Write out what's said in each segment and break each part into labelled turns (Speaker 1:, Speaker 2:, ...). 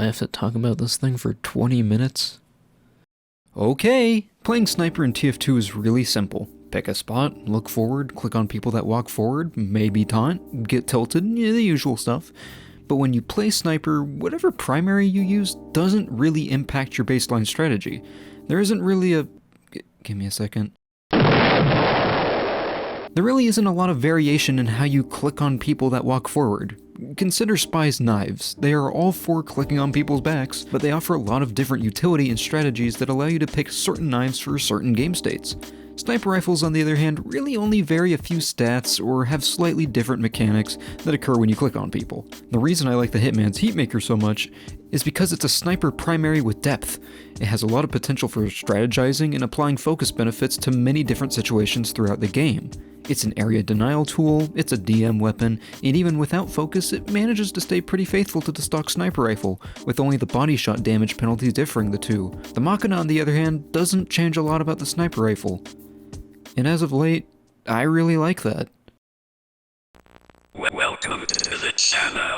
Speaker 1: I have to talk about this thing for 20 minutes? Okay, playing sniper in TF2 is really simple. Pick a spot, look forward, click on people that walk forward, maybe taunt, get tilted, yeah, the usual stuff. But when you play sniper, whatever primary you use doesn't really impact your baseline strategy. There isn't really a... give me a second. There really isn't a lot of variation in how you click on people that walk forward. Consider Spy's knives. They are all for clicking on people's backs, but they offer a lot of different utility and strategies that allow you to pick certain knives for certain game states. Sniper rifles, on the other hand, really only vary a few stats or have slightly different mechanics that occur when you click on people. The reason I like the Hitman's heatmaker so much is because it's a sniper primary with depth. It has a lot of potential for strategizing and applying focus benefits to many different situations throughout the game. It's an area denial tool, it's a DM weapon, and even without focus, it manages to stay pretty faithful to the stock sniper rifle, with only the body shot damage penalty differing the two. The Machina, on the other hand, doesn't change a lot about the sniper rifle. And as of late, I really like that.
Speaker 2: Welcome to the channel.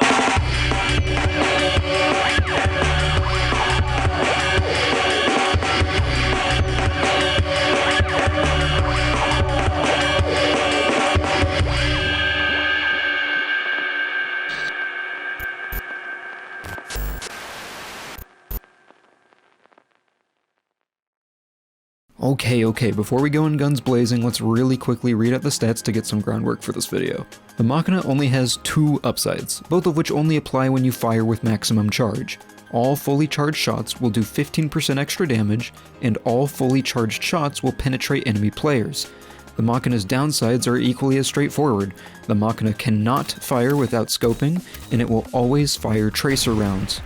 Speaker 1: Okay, before we go in guns blazing, let's really quickly read out the stats to get some groundwork for this video. The Machina only has two upsides, both of which only apply when you fire with maximum charge. All fully charged shots will do 15% extra damage, and all fully charged shots will penetrate enemy players. The Machina's downsides are equally as straightforward. The Machina cannot fire without scoping, and it will always fire tracer rounds.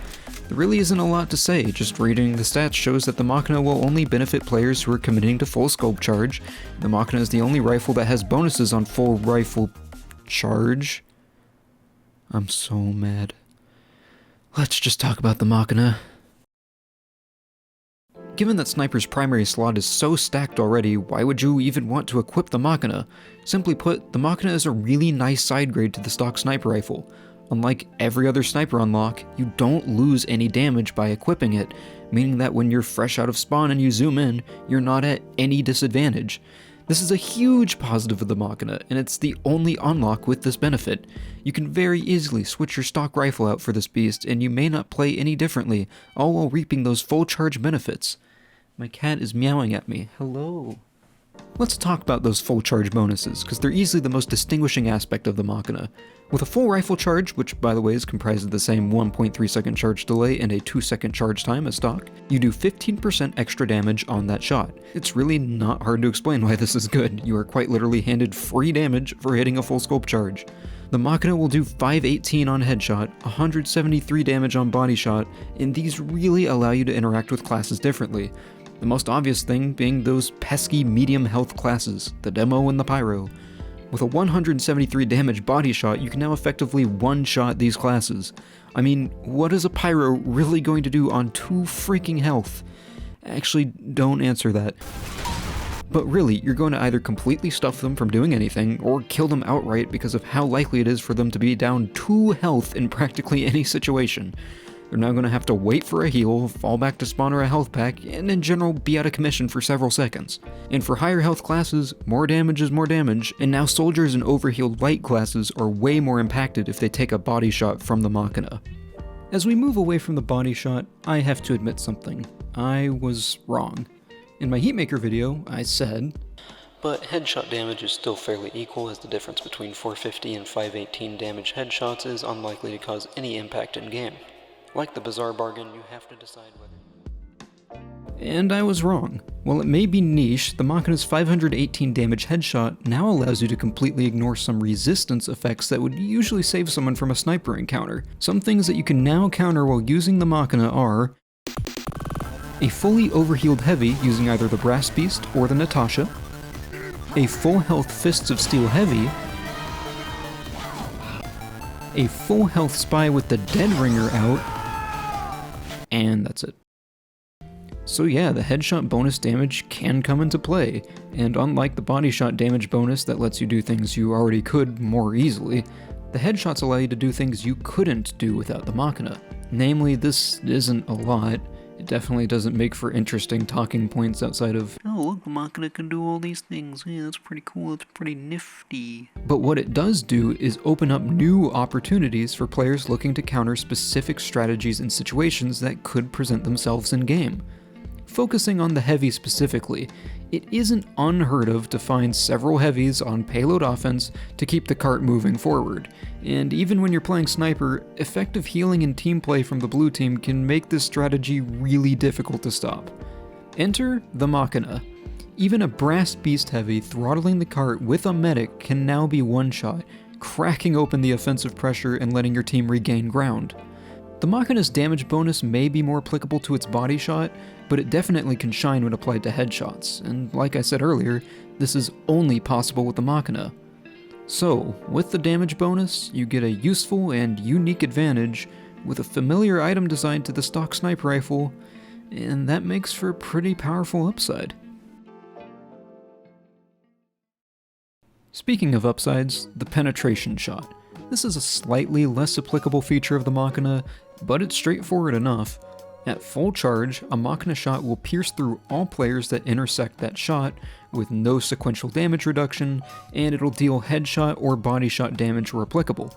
Speaker 1: There really isn't a lot to say, just reading the stats shows that the Machina will only benefit players who are committing to full scope charge. The Machina is the only rifle that has bonuses on full rifle charge. I'm so mad. Let's just talk about the Machina. Given that Sniper's primary slot is so stacked already, why would you even want to equip the Machina? Simply put, the Machina is a really nice side grade to the stock sniper rifle. Unlike every other sniper unlock, you don't lose any damage by equipping it, meaning that when you're fresh out of spawn and you zoom in, you're not at any disadvantage. This is a huge positive of the Machina, and it's the only unlock with this benefit. You can very easily switch your stock rifle out for this beast, and you may not play any differently, all while reaping those full charge benefits. My cat is meowing at me. Hello. Let's talk about those full charge bonuses, because they're easily the most distinguishing aspect of the Machina. With a full rifle charge, which by the way is comprised of the same 1.3 second charge delay and a 2 second charge time as stock, you do 15% extra damage on that shot. It's really not hard to explain why this is good. You are quite literally handed free damage for hitting a full scope charge. The Machina will do 518 on headshot, 173 damage on body shot, and these really allow you to interact with classes differently. The most obvious thing being those pesky medium health classes, the Demo and the Pyro. With a 173 damage body shot, you can now effectively one-shot these classes. I mean, what is a Pyro really going to do on 2 freaking health? Actually, don't answer that. But really, you're going to either completely stuff them from doing anything, or kill them outright because of how likely it is for them to be down 2 health in practically any situation. They're now going to have to wait for a heal, fall back to spawn or a health pack, and in general be out of commission for several seconds. And for higher health classes, more damage is more damage, and now soldiers and overhealed light classes are way more impacted if they take a body shot from the Machina. As we move away from the body shot, I have to admit something. I was wrong. In my heatmaker video, I said, but headshot damage is still fairly equal, as the difference between 450 and 518 damage headshots is unlikely to cause any impact in game. Like the bizarre bargain, you have to decide whether... And I was wrong. While it may be niche, the Machina's 518 damage headshot now allows you to completely ignore some resistance effects that would usually save someone from a sniper encounter. Some things that you can now counter while using the Machina are a fully overhealed heavy using either the Brass Beast or the Natasha, a full health Fists of Steel heavy, a full health Spy with the Dead Ringer out, and that's it. So yeah, the headshot bonus damage can come into play, and unlike the body shot damage bonus that lets you do things you already could more easily, the headshots allow you to do things you couldn't do without the Machina. Namely, this isn't a lot. It definitely doesn't make for interesting talking points outside of, oh look, the Machina can do all these things, yeah, that's pretty cool, that's pretty nifty. But what it does do is open up new opportunities for players looking to counter specific strategies and situations that could present themselves in game. Focusing on the heavy specifically, it isn't unheard of to find several heavies on payload offense to keep the cart moving forward, and even when you're playing sniper, effective healing and team play from the blue team can make this strategy really difficult to stop. Enter the Machina. Even a brass beast heavy throttling the cart with a medic can now be one-shot, cracking open the offensive pressure and letting your team regain ground. The Machina's damage bonus may be more applicable to its body shot, but it definitely can shine when applied to headshots, and like I said earlier, this is only possible with the Machina. So, with the damage bonus, you get a useful and unique advantage with a familiar item designed to the stock sniper rifle, and that makes for a pretty powerful upside. Speaking of upsides, the penetration shot. This is a slightly less applicable feature of the Machina, but it's straightforward enough. At full charge, a Machina shot will pierce through all players that intersect that shot with no sequential damage reduction, and it'll deal headshot or body shot damage where applicable.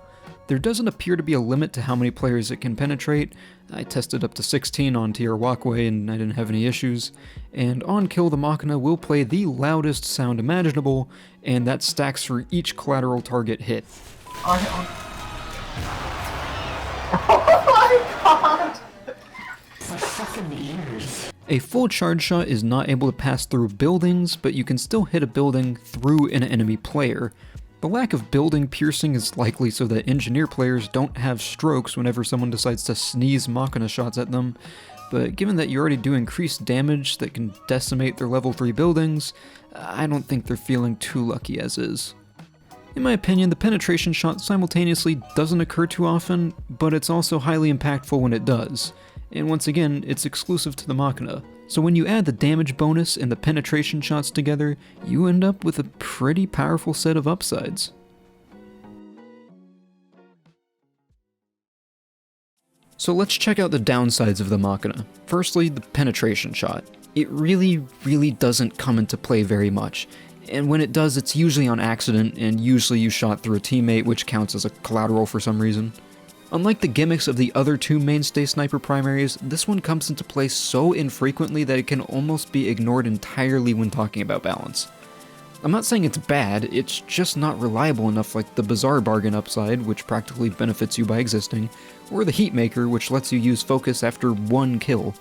Speaker 1: There doesn't appear to be a limit to how many players it can penetrate. I tested up to 16 on TR Walkway and I didn't have any issues. And on kill, the Machina will play the loudest sound imaginable, and that stacks for each collateral target hit.
Speaker 3: Oh my god! For fucking years.
Speaker 1: A full charge shot is not able to pass through buildings, but you can still hit a building through an enemy player. The lack of building piercing is likely so that engineer players don't have strokes whenever someone decides to sneeze Machina shots at them, but given that you already do increased damage that can decimate their level 3 buildings, I don't think they're feeling too lucky as is. In my opinion, the penetration shot simultaneously doesn't occur too often, but it's also highly impactful when it does. And once again, it's exclusive to the Machina. So when you add the damage bonus and the penetration shots together, you end up with a pretty powerful set of upsides. So let's check out the downsides of the Machina. Firstly, the penetration shot. It really doesn't come into play very much. And when it does, it's usually on accident, and usually you shot through a teammate, which counts as a collateral for some reason. Unlike the gimmicks of the other two mainstay sniper primaries, this one comes into play so infrequently that it can almost be ignored entirely when talking about balance. I'm not saying it's bad, it's just not reliable enough like the Bizarre Bargain upside, which practically benefits you by existing, or the heatmaker, which lets you use focus after one kill.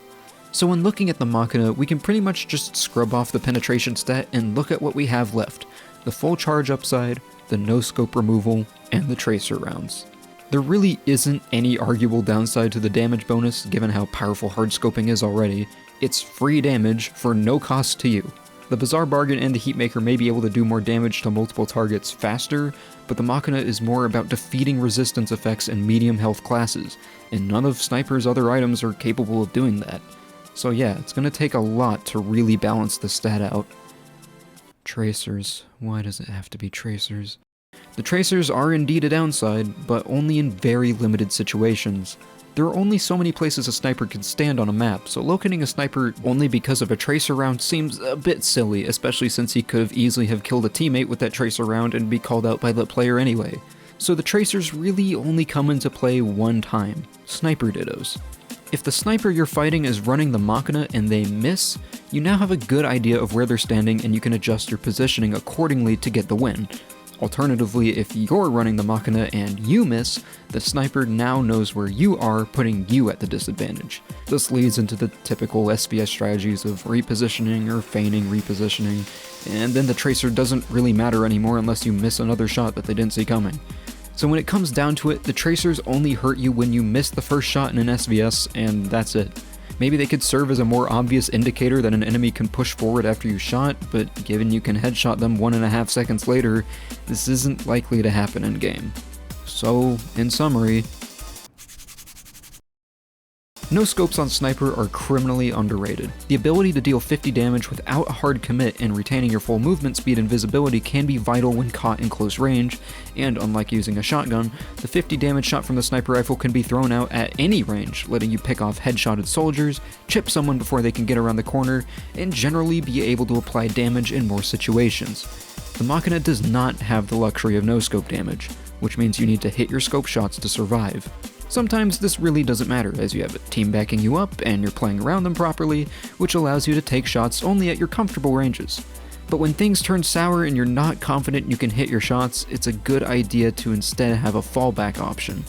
Speaker 1: So when looking at the Machina, we can pretty much just scrub off the penetration stat and look at what we have left: the full charge upside, the no-scope removal, and the tracer rounds. There really isn't any arguable downside to the damage bonus given how powerful hardscoping is already. It's free damage for no cost to you. The Bizarre Bargain and the heatmaker may be able to do more damage to multiple targets faster, but the Machina is more about defeating resistance effects in medium health classes, and none of Sniper's other items are capable of doing that. So yeah, it's gonna take a lot to really balance the stat out. Tracers. Why does it have to be tracers? The tracers are indeed a downside, but only in very limited situations. There are only so many places a sniper can stand on a map, so locating a sniper only because of a tracer round seems a bit silly, especially since he could have easily have killed a teammate with that tracer round and be called out by the player anyway. So the tracers really only come into play one time: sniper dittos. If the sniper you're fighting is running the Machina and they miss, you now have a good idea of where they're standing and you can adjust your positioning accordingly to get the win. Alternatively, if you're running the Machina and you miss, the sniper now knows where you are, putting you at the disadvantage. This leads into the typical SBS strategies of repositioning or feigning repositioning, and then the tracer doesn't really matter anymore unless you miss another shot that they didn't see coming. So when it comes down to it, the tracers only hurt you when you miss the first shot in an SVS, and that's it. Maybe they could serve as a more obvious indicator that an enemy can push forward after you shot, but given you can headshot them 1.5 seconds later, this isn't likely to happen in game. So, in summary, No scopes on Sniper are criminally underrated. The ability to deal 50 damage without a hard commit and retaining your full movement speed and visibility can be vital when caught in close range, and unlike using a shotgun, the 50 damage shot from the sniper rifle can be thrown out at any range, letting you pick off headshotted soldiers, chip someone before they can get around the corner, and generally be able to apply damage in more situations. The Machina does not have the luxury of no scope damage, which means you need to hit your scope shots to survive. Sometimes this really doesn't matter, as you have a team backing you up and you're playing around them properly, which allows you to take shots only at your comfortable ranges. But when things turn sour and you're not confident you can hit your shots, it's a good idea to instead have a fallback option.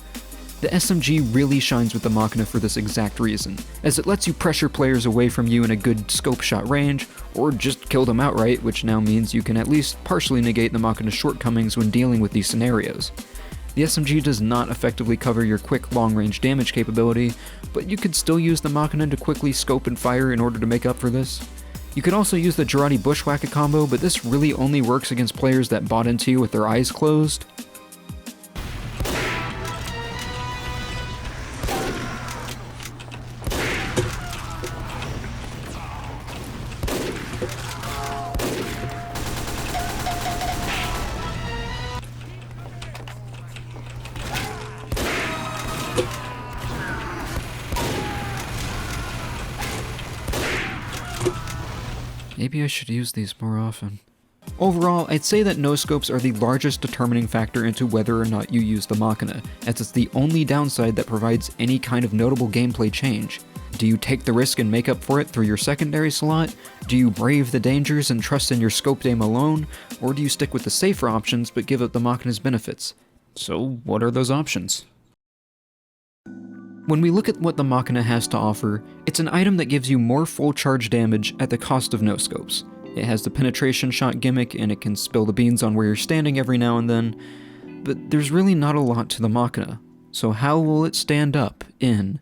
Speaker 1: The SMG really shines with the Machina for this exact reason, as it lets you pressure players away from you in a good scope shot range, or just kill them outright, which now means you can at least partially negate the Machina's shortcomings when dealing with these scenarios. The SMG does not effectively cover your quick long-range damage capability, but you could still use the Machina to quickly scope and fire in order to make up for this. You could also use the Girardi Bushwhacker combo, but this really only works against players that bought into you with their eyes closed. Maybe I should use these more often. Overall, I'd say that no-scopes are the largest determining factor into whether or not you use the Machina, as it's the only downside that provides any kind of notable gameplay change. Do you take the risk and make up for it through your secondary slot? Do you brave the dangers and trust in your scoped aim alone? Or do you stick with the safer options but give up the Machina's benefits? So what are those options? When we look at what the Machina has to offer, it's an item that gives you more full charge damage at the cost of no scopes. It has the penetration shot gimmick and it can spill the beans on where you're standing every now and then, but there's really not a lot to the Machina. So how will it stand up in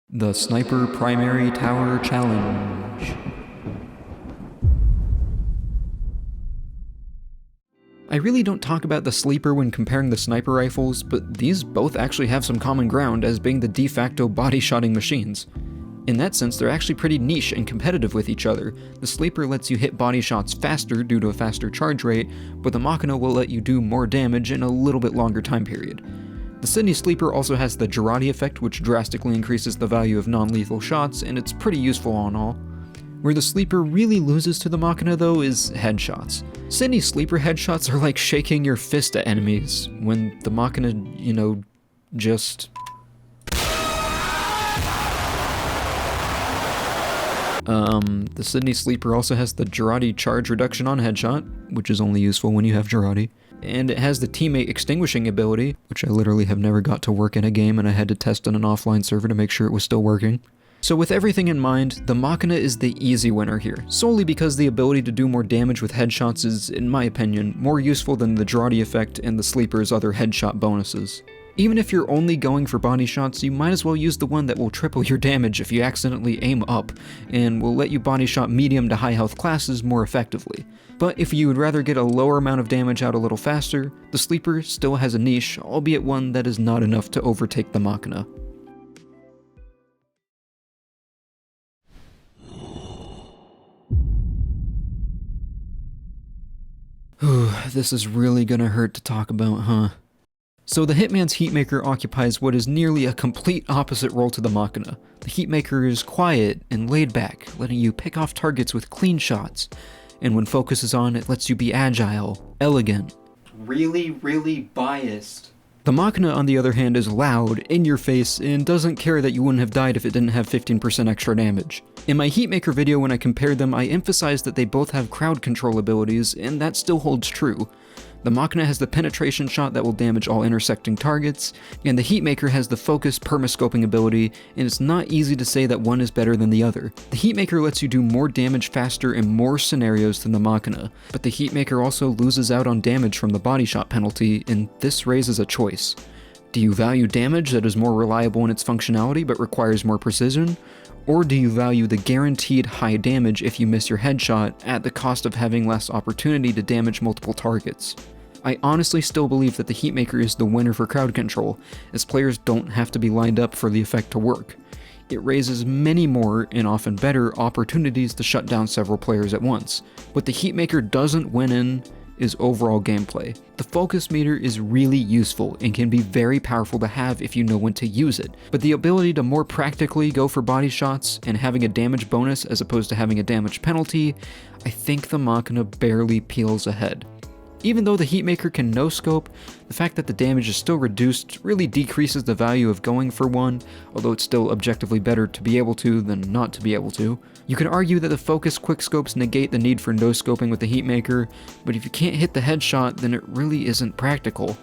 Speaker 1: the Sniper Primary Tower Challenge? I really don't talk about the sleeper when comparing the sniper rifles, but these both actually have some common ground as being the de facto body-shotting machines. In that sense, they're actually pretty niche and competitive with each other. The sleeper lets you hit body shots faster due to a faster charge rate, but the Machina will let you do more damage in a little bit longer time period. The Sydney Sleeper also has the Girardi effect, which drastically increases the value of non-lethal shots, and it's pretty useful all in all. Where the Sleeper really loses to the Machina though is headshots. Sydney Sleeper headshots are like shaking your fist at enemies, when the Machina, just... The Sydney Sleeper also has the Girardi charge reduction on headshot, which is only useful when you have Girardi. And it has the teammate extinguishing ability, which I literally have never got to work in a game and I had to test on an offline server to make sure it was still working. So with everything in mind, the Machina is the easy winner here, solely because the ability to do more damage with headshots is, in my opinion, more useful than the Girardi effect and the Sleeper's other headshot bonuses. Even if you're only going for body shots, you might as well use the one that will triple your damage if you accidentally aim up, and will let you body shot medium to high health classes more effectively. But if you would rather get a lower amount of damage out a little faster, the Sleeper still has a niche, albeit one that is not enough to overtake the Machina. This is really gonna hurt to talk about, huh? So the Hitman's heatmaker occupies what is nearly a complete opposite role to the Machina. The heatmaker is quiet and laid back, letting you pick off targets with clean shots. And when focus is on, it lets you be agile, elegant, really biased. The Machina, on the other hand, is loud, in your face, and doesn't care that you wouldn't have died if it didn't have 15% extra damage. In my Heatmaker video when I compared them, I emphasized that they both have crowd control abilities, and that still holds true. The Machina has the penetration shot that will damage all intersecting targets, and the Heatmaker has the focus permascoping ability, and it's not easy to say that one is better than the other. The Heatmaker lets you do more damage faster in more scenarios than the Machina, but the Heatmaker also loses out on damage from the body shot penalty, and this raises a choice. Do you value damage that is more reliable in its functionality but requires more precision? Or do you value the guaranteed high damage if you miss your headshot at the cost of having less opportunity to damage multiple targets? I honestly still believe that the Heatmaker is the winner for crowd control, as players don't have to be lined up for the effect to work. it raises many more, and often better, opportunities to shut down several players at once. What the heatmaker doesn't win in is overall gameplay. The focus meter is really useful and can be very powerful to have if you know when to use it, but the ability to more practically go for body shots and having a damage bonus as opposed to having a damage penalty, I think the Machina barely peels ahead. Even though the heatmaker can no-scope, the fact that the damage is still reduced really decreases the value of going for one, although it's still objectively better to be able to than not to be able to. You can argue that the focus quickscopes negate the need for no-scoping with the heatmaker, but if you can't hit the headshot, then it really isn't practical.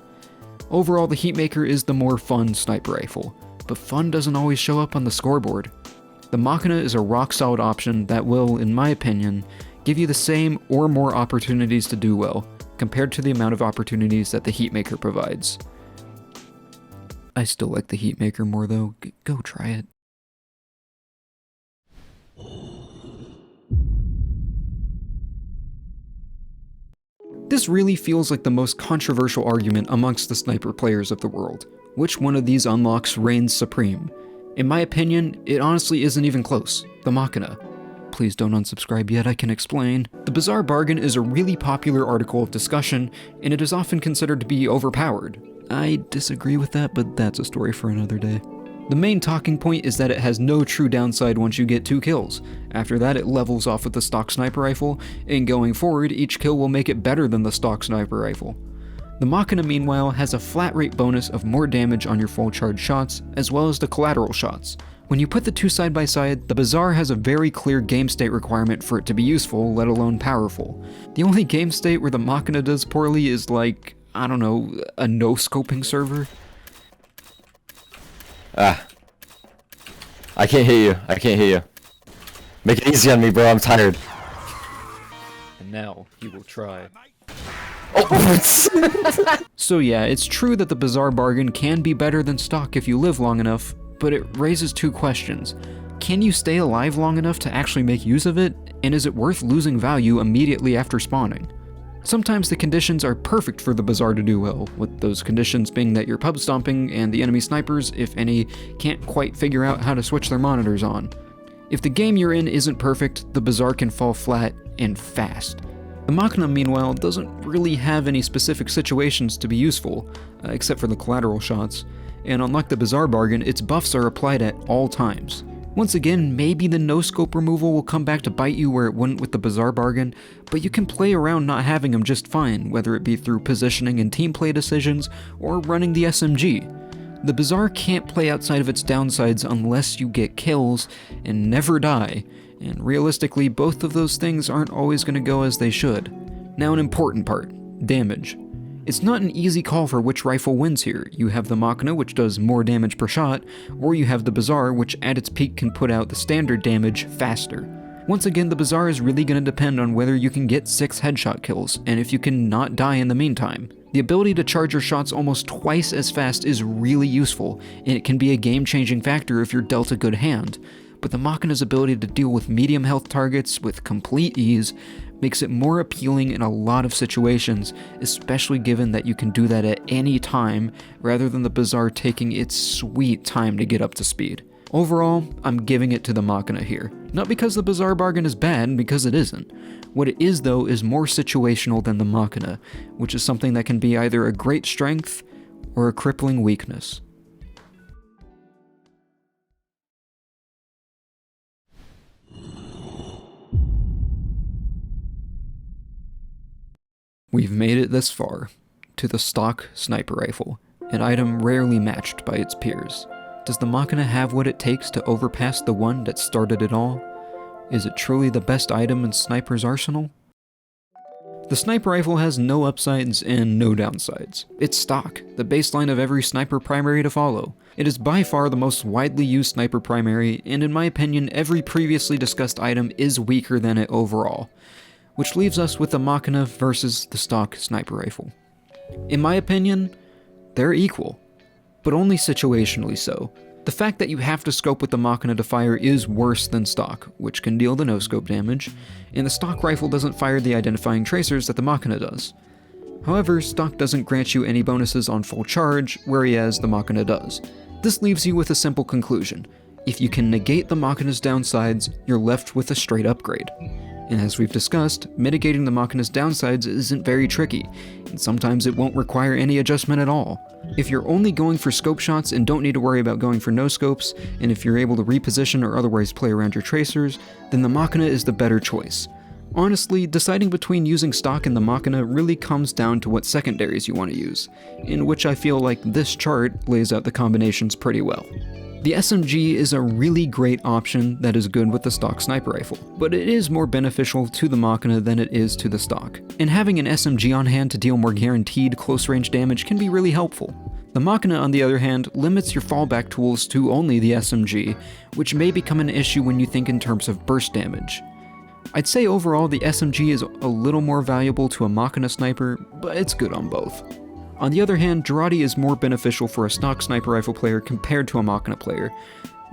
Speaker 1: Overall, the heatmaker is the more fun sniper rifle, but fun doesn't always show up on the scoreboard. The Machina is a rock-solid option that will, in my opinion, give you the same or more opportunities to do well, compared to the amount of opportunities that the heatmaker provides. I still like the heatmaker more though, go try it. This really feels like the most controversial argument amongst the sniper players of the world. Which one of these unlocks reigns supreme? In my opinion, it honestly isn't even close. The Machina. Please don't unsubscribe yet, I can explain. The Bizarre Bargain is a really popular article of discussion, and it is often considered to be overpowered. I disagree with that, but that's a story for another day. The main talking point is that it has no true downside once you get 2 kills. After that, it levels off with the stock sniper rifle, and going forward, each kill will make it better than the stock sniper rifle. The Machina, meanwhile, has a flat rate bonus of more damage on your full charge shots, as well as the collateral shots. When you put the two side by side, the Bizarre has a very clear game state requirement for it to be useful, let alone powerful. The only game state where the Machina does poorly is like, I don't know, a no-scoping server?
Speaker 4: I can't hear you. Make it easy on me, bro, I'm tired.
Speaker 1: And now, he will try.
Speaker 4: Oh,
Speaker 1: So yeah, it's true that the Bizarre Bargain can be better than stock if you live long enough, but it raises 2 questions. Can you stay alive long enough to actually make use of it? And is it worth losing value immediately after spawning? Sometimes the conditions are perfect for the Bizarre to do well, with those conditions being that you're pub stomping and the enemy snipers, if any, can't quite figure out how to switch their monitors on. If the game you're in isn't perfect, the Bizarre can fall flat and fast. The Machina, meanwhile, doesn't really have any specific situations to be useful, except for the collateral shots, and unlike the Bizarre Bargain, its buffs are applied at all times. Once again, maybe the no-scope removal will come back to bite you where it wouldn't with the Bizarre Bargain, but you can play around not having them just fine, whether it be through positioning and team play decisions, or running the SMG. The Bizarre can't play outside of its downsides unless you get kills and never die, and realistically, both of those things aren't always going to go as they should. Now an important part, damage. It's not an easy call for which rifle wins here. You have the Machina, which does more damage per shot, or you have the Bizarre, which at its peak can put out the standard damage faster. Once again, the Bizarre is really going to depend on whether you can get 6 headshot kills, and if you can not die in the meantime. The ability to charge your shots almost twice as fast is really useful, and it can be a game-changing factor if you're dealt a good hand. But the Machina's ability to deal with medium health targets with complete ease makes it more appealing in a lot of situations, especially given that you can do that at any time, rather than the Bizarre taking its sweet time to get up to speed. Overall, I'm giving it to the Machina here. Not because the Bizarre Bargain is bad, because it isn't. What it is though is more situational than the Machina, which is something that can be either a great strength or a crippling weakness. We've made it this far, to the stock sniper rifle, an item rarely matched by its peers. Does the Machina have what it takes to overpass the one that started it all? Is it truly the best item in Sniper's arsenal? The sniper rifle has no upsides and no downsides. It's stock, the baseline of every sniper primary to follow. It is by far the most widely used sniper primary, and in my opinion, every previously discussed item is weaker than it overall. Which leaves us with the Machina versus the stock sniper rifle. In my opinion, they're equal, but only situationally so. The fact that you have to scope with the Machina to fire is worse than stock, which can deal the no-scope damage, and the stock rifle doesn't fire the identifying tracers that the Machina does. However, stock doesn't grant you any bonuses on full charge, whereas the Machina does. This leaves you with a simple conclusion. If you can negate the Machina's downsides, you're left with a straight upgrade. And as we've discussed, mitigating the Machina's downsides isn't very tricky, and sometimes it won't require any adjustment at all. If you're only going for scope shots and don't need to worry about going for no scopes, and if you're able to reposition or otherwise play around your tracers, then the Machina is the better choice. Honestly, deciding between using stock and the Machina really comes down to what secondaries you want to use, in which I feel like this chart lays out the combinations pretty well. The SMG is a really great option that is good with the stock sniper rifle, but it is more beneficial to the Machina than it is to the stock, and having an SMG on hand to deal more guaranteed close-range damage can be really helpful. The Machina, on the other hand, limits your fallback tools to only the SMG, which may become an issue when you think in terms of burst damage. I'd say overall the SMG is a little more valuable to a Machina sniper, but it's good on both. On the other hand, Girardi is more beneficial for a stock sniper rifle player compared to a Machina player.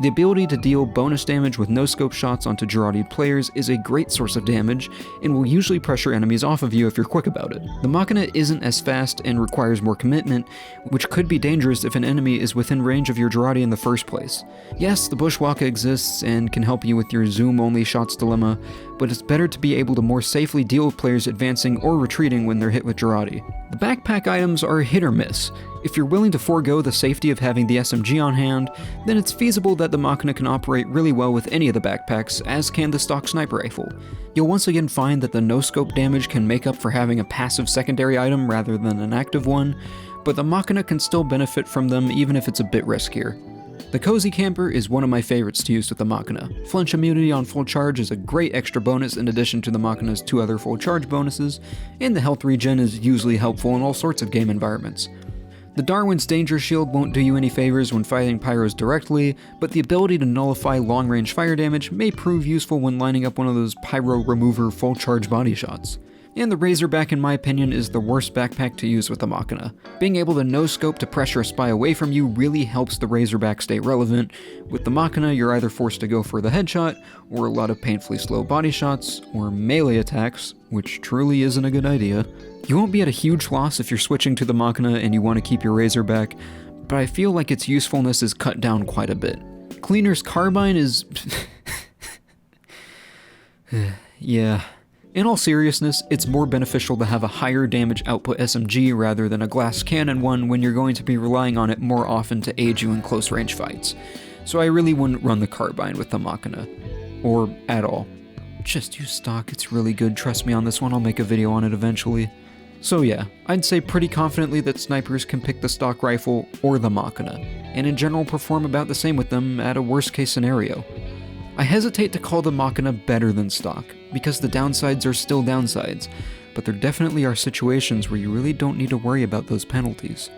Speaker 1: The ability to deal bonus damage with no-scope shots onto Girardi players is a great source of damage, and will usually pressure enemies off of you if you're quick about it. The Machina isn't as fast and requires more commitment, which could be dangerous if an enemy is within range of your Girardi in the first place. Yes, the Bushwalker exists and can help you with your zoom-only shots dilemma, but it's better to be able to more safely deal with players advancing or retreating when they're hit with Girardi. The backpack items are hit or miss. If you're willing to forego the safety of having the SMG on hand, then it's feasible that the Machina can operate really well with any of the backpacks, as can the stock sniper rifle. You'll once again find that the no-scope damage can make up for having a passive secondary item rather than an active one, but the Machina can still benefit from them even if it's a bit riskier. The Cozy Camper is one of my favorites to use with the Machina. Flinch immunity on full charge is a great extra bonus in addition to the Machina's 2 other full charge bonuses, and the health regen is usually helpful in all sorts of game environments. The Darwin's Danger Shield won't do you any favors when fighting pyros directly, but the ability to nullify long-range fire damage may prove useful when lining up one of those pyro remover full charge body shots. And the Razorback, in my opinion, is the worst backpack to use with the Machina. Being able to no-scope to pressure a spy away from you really helps the Razorback stay relevant. With the Machina, you're either forced to go for the headshot, or a lot of painfully slow body shots, or melee attacks, which truly isn't a good idea. You won't be at a huge loss if you're switching to the Machina and you want to keep your Razorback, but I feel like its usefulness is cut down quite a bit. Cleaner's Carbine is... yeah. In all seriousness, it's more beneficial to have a higher damage output SMG rather than a glass cannon one when you're going to be relying on it more often to aid you in close range fights. So I really wouldn't run the Carbine with the Machina. Or at all. Just use stock, it's really good, trust me on this one, I'll make a video on it eventually. So yeah, I'd say pretty confidently that snipers can pick the stock rifle or the Machina, and in general perform about the same with them at a worst case scenario. I hesitate to call the Machina better than stock, because the downsides are still downsides, but there definitely are situations where you really don't need to worry about those penalties.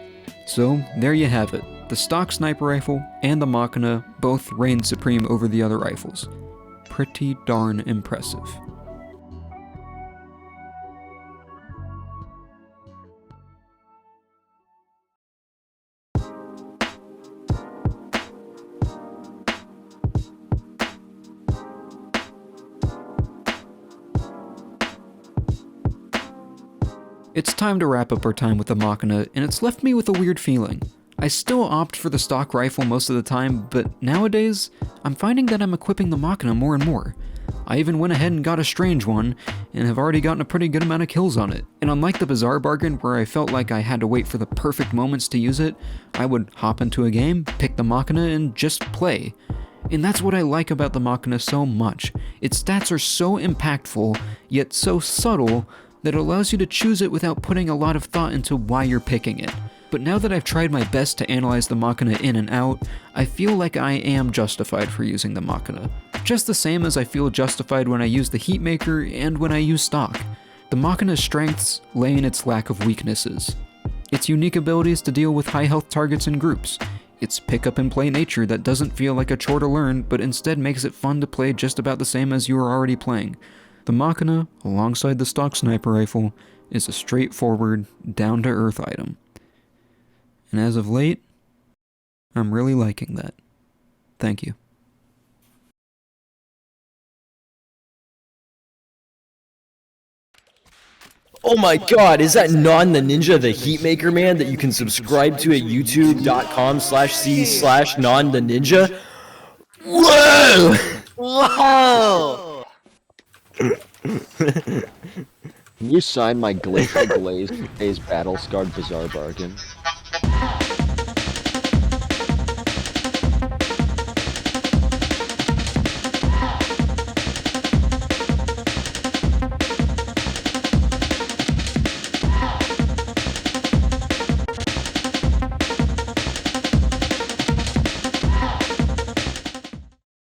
Speaker 1: So there you have it, the stock sniper rifle and the Machina both reign supreme over the other rifles. Pretty darn impressive. It's time to wrap up our time with the Machina, and it's left me with a weird feeling. I still opt for the stock rifle most of the time, but nowadays, I'm finding that I'm equipping the Machina more and more. I even went ahead and got a strange one, and have already gotten a pretty good amount of kills on it. And unlike the Bizarre Bargain, where I felt like I had to wait for the perfect moments to use it, I would hop into a game, pick the Machina, and just play. And that's what I like about the Machina so much. Its stats are so impactful, yet so subtle, that allows you to choose it without putting a lot of thought into why you're picking it. But now that I've tried my best to analyze the Machina in and out, I feel like I am justified for using the Machina. Just the same as I feel justified when I use the heatmaker and when I use stock. The Machina's strengths lay in its lack of weaknesses. Its unique abilities to deal with high health targets and groups. Its pick up and play nature that doesn't feel like a chore to learn, but instead makes it fun to play just about the same as you are already playing. The Machina, alongside the stock sniper rifle, is a straightforward, down-to-earth item. And as of late, I'm really liking that. Thank you.
Speaker 4: Oh my god, is that Non the Ninja, the heatmaker man that you can subscribe to at youtube.com/c/Non the Ninja? Whoa!
Speaker 5: Whoa!
Speaker 6: Can you sign my Glacial Glaze Battle Scarred Bizarre Bargain?